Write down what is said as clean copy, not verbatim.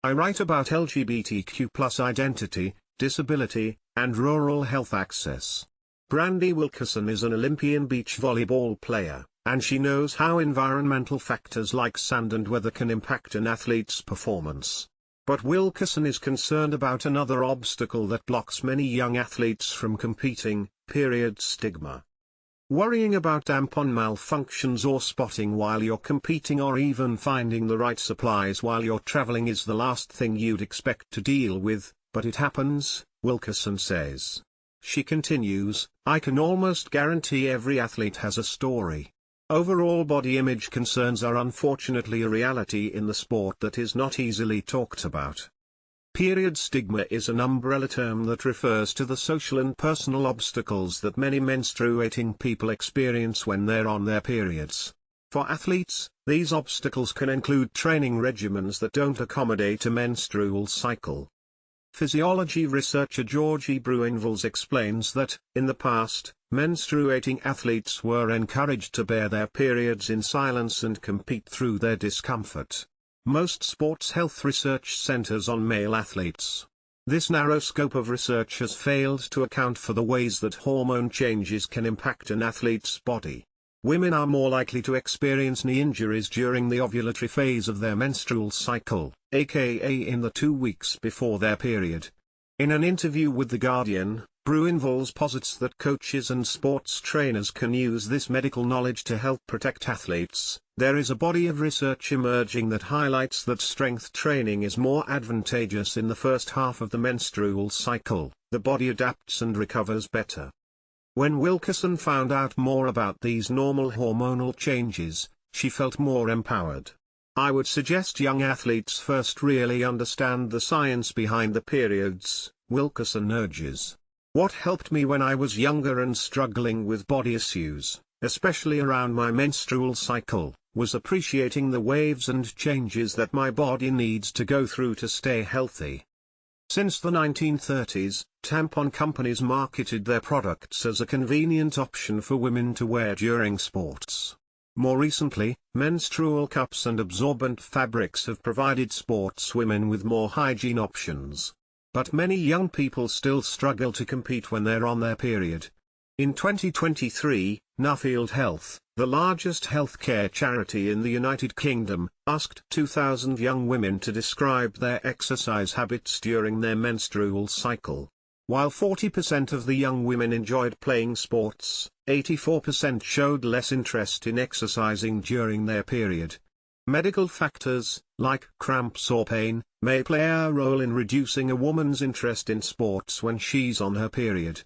I write about LGBTQ+ identity, disability, and rural health access. Brandy Wilkerson is an Olympian beach volleyball player, and she knows how environmental factors like sand and weather can impact an athlete's performance. But Wilkerson is concerned about another obstacle that blocks many young athletes from competing: period stigma. Worrying about tampon malfunctions or spotting while you're competing, or even finding the right supplies while you're traveling, is the last thing you'd expect to deal with, but it happens, Wilkerson says. She continues, "I can almost guarantee every athlete has a story. Overall body image concerns are unfortunately a reality in the sport that is not easily talked about." Period stigma is an umbrella term that refers to the social and personal obstacles that many menstruating people experience when they're on their periods. For athletes, these obstacles can include training regimens that don't accommodate a menstrual cycle. Physiology researcher Georgie Bruinvels explains that, in the past, menstruating athletes were encouraged to bear their periods in silence and compete through their discomfort. Most sports health research centers on male athletes. This narrow scope of research has failed to account for the ways that hormone changes can impact an athlete's body. Women are more likely to experience knee injuries during the ovulatory phase of their menstrual cycle, aka in the 2 weeks before their period. In an interview with The Guardian, Bruinvels posits that coaches and sports trainers can use this medical knowledge to help protect athletes. There is a body of research emerging that highlights that strength training is more advantageous in the first half of the menstrual cycle. The body adapts and recovers better. When Wilkerson found out more about these normal hormonal changes, she felt more empowered. "I would suggest young athletes first really understand the science behind the periods," Wilkerson urges. "What helped me when I was younger and struggling with body issues, especially around my menstrual cycle, was appreciating the waves and changes that my body needs to go through to stay healthy." Since the 1930s, tampon companies marketed their products as a convenient option for women to wear during sports. More recently, menstrual cups and absorbent fabrics have provided sportswomen with more hygiene options. But many young people still struggle to compete when they're on their period. In 2023, Nuffield Health, the largest healthcare charity in the United Kingdom, asked 2,000 young women to describe their exercise habits during their menstrual cycle. While 40% of the young women enjoyed playing sports, 84% showed less interest in exercising during their period. Medical factors, like cramps or pain, may play a role in reducing a woman's interest in sports when she's on her period.